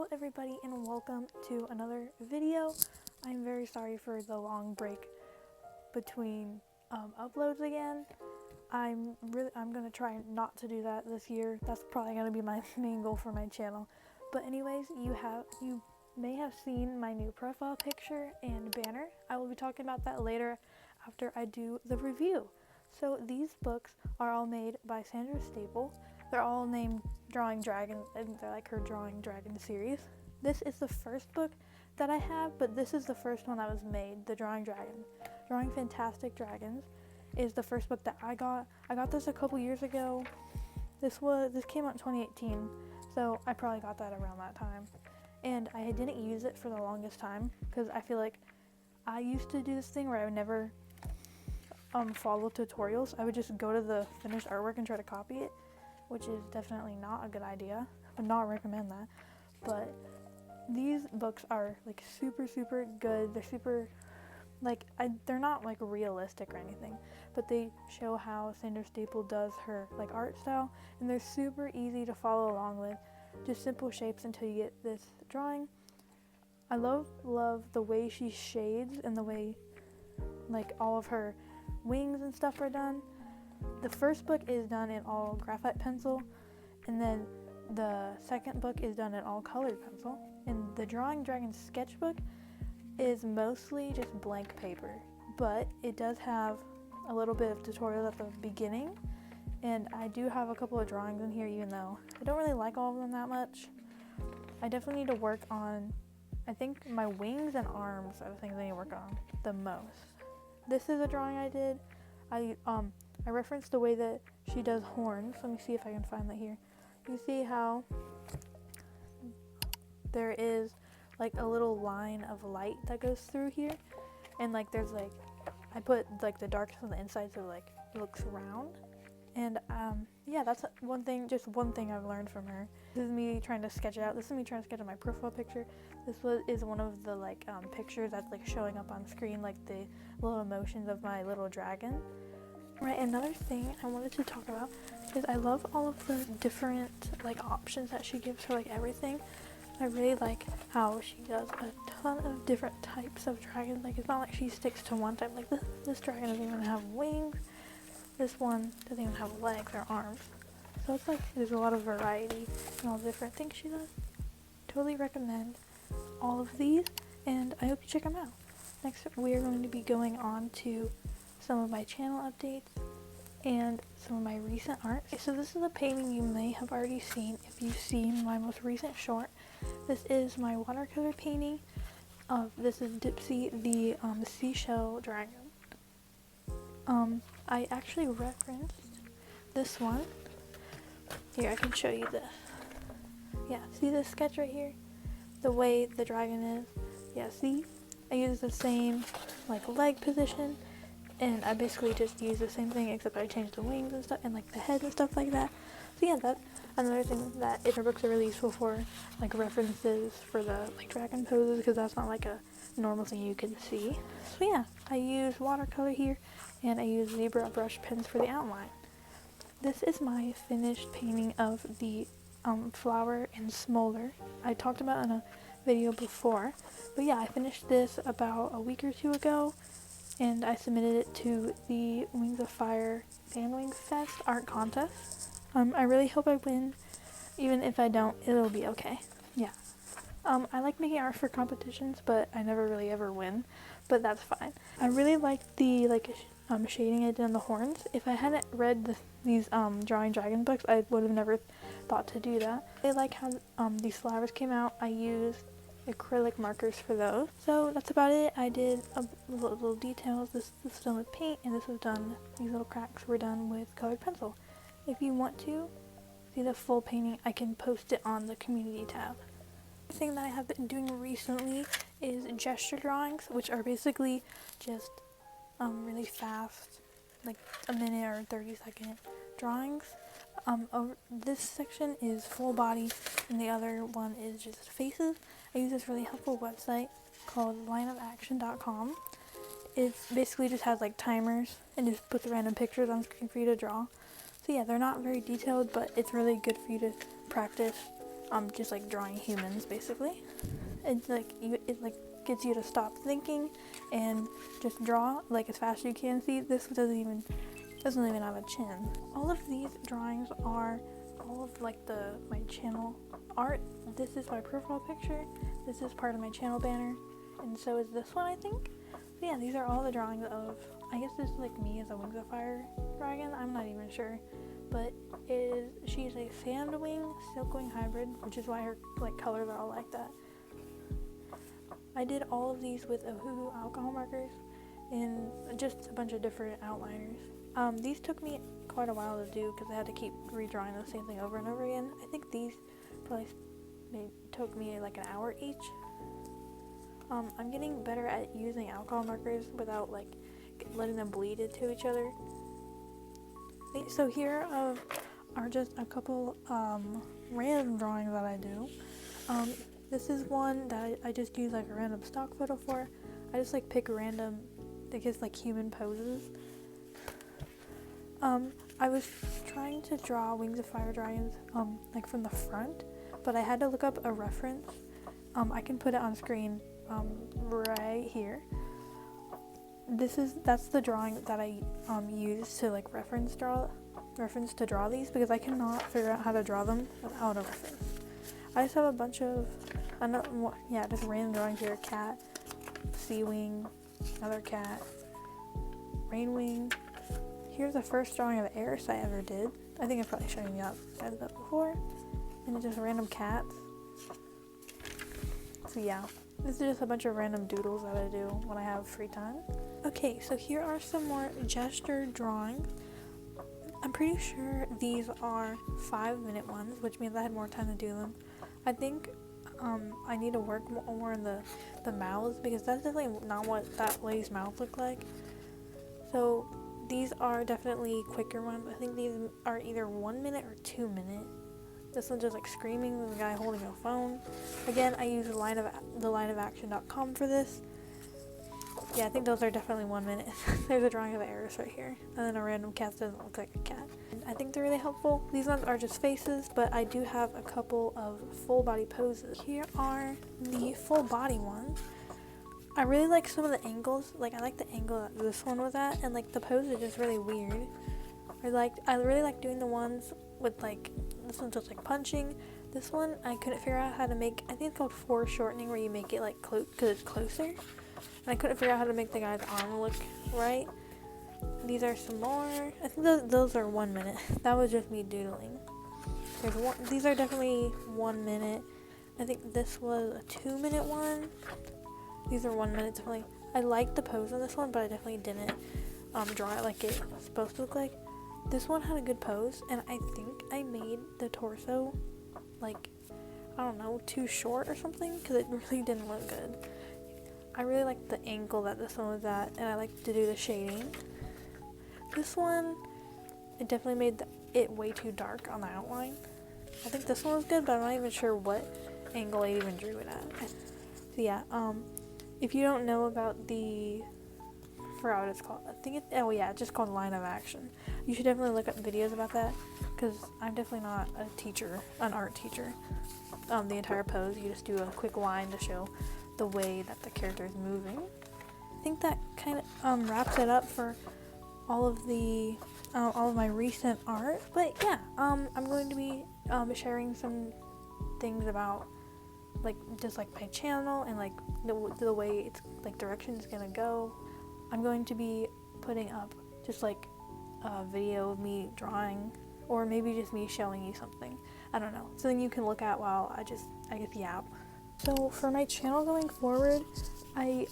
Hello everybody and welcome to another video. I'm very sorry for the long break between uploads again. I'm gonna try not to do that this year. That's probably gonna be my main goal for my channel. But anyways, you may have seen my new profile picture and banner. I will be talking about that later after I do the review. So these books are all made by Sandra. They're all named Drawing Dragon, and they're like her Drawing Dragon series. This is the first book that I have, but this is the first one that was made, the Drawing Dragon. Drawing Fantastic Dragons is the first book that I got. I got this a couple years ago. This came out in 2018, so I probably got that around that time. And I didn't use it for the longest time because I feel like I used to do this thing where I would never follow tutorials. I would just go to the finished artwork and try to copy it, which is definitely not a good idea. I would not recommend that. But these books are like super good. They're super they're not like realistic or anything, but they show how Sandra Staple does her like art style, and they're super easy to follow along with. Just simple shapes until you get this drawing. I love the way she shades and the way like all of her wings and stuff are done. The first book is done in all graphite pencil, and then the second book is done in all colored pencil. And the Drawing Dragon sketchbook is mostly just blank paper, but it does have a little bit of tutorial at the beginning, and I do have a couple of drawings in here, even though I don't really like all of them that much. I definitely need to work on, I think my wings and arms are the things I need to work on the most. This is a drawing I did. I referenced the way that she does horns. Let me see if I can find that here. You see how there is like a little line of light that goes through here, and like there's like, I put like the darkness on the inside so like it looks round. And yeah, that's one thing I've learned from her. This is me trying to sketch it out. This is me trying to sketch out my profile picture. This is one of the like pictures that's like showing up on screen, like the little emotions of my little dragon. Right, another thing I wanted to talk about is I love all of the different like options that she gives for like everything. I really like how she does a ton of different types of dragons. Like, it's not like she sticks to one type. Like this dragon doesn't even have wings. This one doesn't even have legs or arms. So it's like there's a lot of variety and all the different things she does. Totally recommend all of these, and I hope you check them out. Next, we are going to be going on to some of my channel updates and some of my recent art. So this is a painting you may have already seen if you've seen my most recent short. This is my watercolor painting of, this is Dipsy, the seashell dragon. I actually referenced this one. Here, I can show you this. Yeah, see this sketch right here? The way the dragon is. Yeah, see? I use the same like leg position, and I basically just use the same thing, except I changed the wings and stuff, and like the head and stuff like that. So yeah, that's another thing that inner books are really useful for, like references for the like dragon poses, because that's not like a normal thing you can see. So yeah, I use watercolor here, and I use zebra brush pens for the outline. This is my finished painting of the flower and smolder I talked about in a video before. But yeah, I finished this about a week or two ago, and I submitted it to the Wings of Fire Fan Wings Fest art contest. I really hope I win. Even if I don't, it'll be okay. Yeah. I like making art for competitions, but I never really ever win, but that's fine. I really like the shading I did on the horns. If I hadn't read these Drawing Dragon books, I would have never thought to do that. I like how these flowers came out. I used acrylic markers for those. So that's about it. I did little details. This was done with paint, and this was done, these little cracks were done with colored pencil. If you want to see the full painting, I can post it on the community tab. The thing that I have been doing recently is gesture drawings, which are basically just really fast, like a minute or 30-second drawings. This section is full body, and the other one is just faces. I use this really helpful website called lineofaction.com. It basically just has like timers and just puts random pictures on screen for you to draw. So yeah, they're not very detailed, but it's really good for you to practice just like drawing humans basically. It's like it like gets you to stop thinking and just draw like as fast as you can. See, this doesn't even have a chin. All of these drawings are all of like my channel art. This is my profile picture. This is part of my channel banner, and so is this one, I think. So yeah, these are all the drawings of, I guess this is like me as a Wings of Fire dragon. I'm not even sure, but she's a sandwing silkwing hybrid, which is why her like colors are all like that. I did all of these with Ohuhu alcohol markers and just a bunch of different outliners. These took me quite a while to do because I had to keep redrawing the same thing over and over again. I think these probably took me like an hour each. I'm getting better at using alcohol markers without like letting them bleed into each other. So here are just a couple random drawings that I do. This is one that I just use like a random stock photo for. I just like pick random, I guess like human poses. I was trying to draw Wings of Fire dragons like from the front, but I had to look up a reference. I can put it on screen right here. That's the drawing that I use to like reference to draw these, because I cannot figure out how to draw them without a reference. I just have a bunch of just random drawings here. Cat, sea wing, another cat, rain wing. Here's the first drawing of Eris I ever did. I think I've probably shown you guys that before. And it's just random cats. So yeah, this is just a bunch of random doodles that I do when I have free time. Okay, so here are some more gesture drawings. I'm pretty sure these are 5-minute ones, which means I had more time to do them. I think I need to work more in the mouths, because that's definitely not what that lady's mouth looked like. So these are definitely quicker ones. I think these are either 1 minute or 2 minute. This one's just like screaming with a guy holding a phone. Again, I use the lineofaction.com for this. Yeah, I think those are definitely 1 minute. There's a drawing of Eris right here, and then a random cat that doesn't look like a cat. I think they're really helpful. These ones are just faces, but I do have a couple of full body poses. Here are the full body ones. I really like some of the angles. Like, I like the angle that this one was at, and like the pose is just really weird. I really like doing the ones with like, this one's just like punching. This one I couldn't figure out how to make. I think it's called foreshortening, where you make it like because it's closer. And I couldn't figure out how to make the guy's arm look right. These are some more. I think those are 1 minute. That was just me doodling. These are definitely 1 minute. I think this was a 2-minute one. These are 1 minute definitely. I liked the pose on this one, but I definitely didn't draw it like it was supposed to look like. This one had a good pose, and I think I made the torso like, I don't know, too short or something, because it really didn't look good. I really liked the angle that this one was at, and I like to do the shading. This one, it definitely made it way too dark on the outline. I think this one was good, but I'm not even sure what angle I even drew it at. So yeah, if you don't know about I forgot what it's called. It's just called Line of Action. You should definitely look up videos about that, because I'm definitely not an art teacher. The entire pose, you just do a quick line to show the way that the character is moving. I think that kind of wraps it up for all of my recent art. But yeah, I'm going to be sharing some things about like just like my channel and like the way it's like direction is gonna go. I'm going to be putting up just like a video of me drawing, or maybe just me showing you something. I don't know, something you can look at while I guess yap. So for my channel going forward, I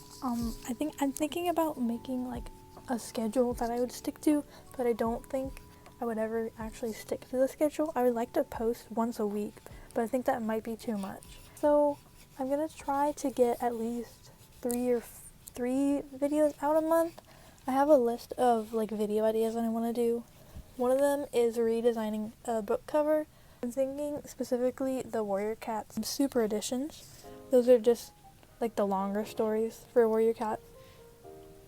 think I'm thinking about making like a schedule that I would stick to, but I don't think I would ever actually stick to the schedule. I would like to post once a week, but I think that might be too much. So I'm gonna try to get at least 3 videos out a month. I have a list of like video ideas that I want to do. One of them is redesigning a book cover. I'm thinking specifically the Warrior Cats Super Editions. Those are just like the longer stories for Warrior Cats,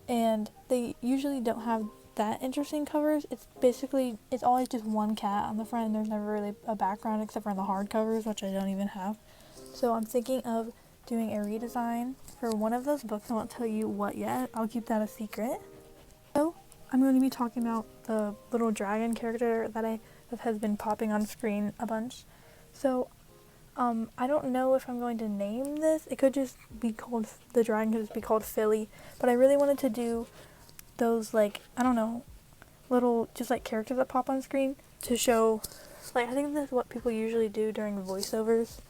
and they usually don't have that interesting covers. It's always just one cat on the front, and there's never really a background except for in the hard covers, which I don't even have. So I'm thinking of doing a redesign for one of those books. I won't tell you what yet. I'll keep that a secret. So I'm going to be talking about the little dragon character that has been popping on screen a bunch. So I don't know if I'm going to name this. It could just be called, the dragon could just be called Philly, but I really wanted to do those, like, I don't know, little just like characters that pop on screen to show, like, I think that's what people usually do during voiceovers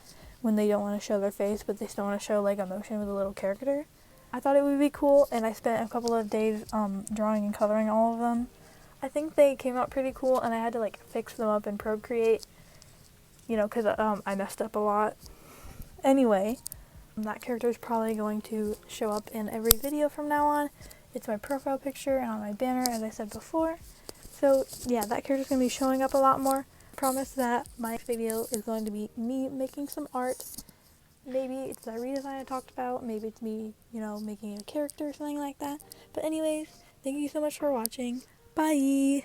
when they don't want to show their face but they still want to show like emotion with a little character. I thought it would be cool, and I spent a couple of days drawing and coloring all of them. I think they came out pretty cool, and I had to like fix them up in Procreate, you know, because I messed up a lot. Anyway, that character is probably going to show up in every video from now on. It's my profile picture and on my banner, as I said before. So yeah, that character is going to be showing up a lot more. I promise that my video is going to be me making some art. Maybe it's that redesign I talked about. Maybe it's me, you know, making a character or something like that. But anyways, thank you so much for watching. Bye!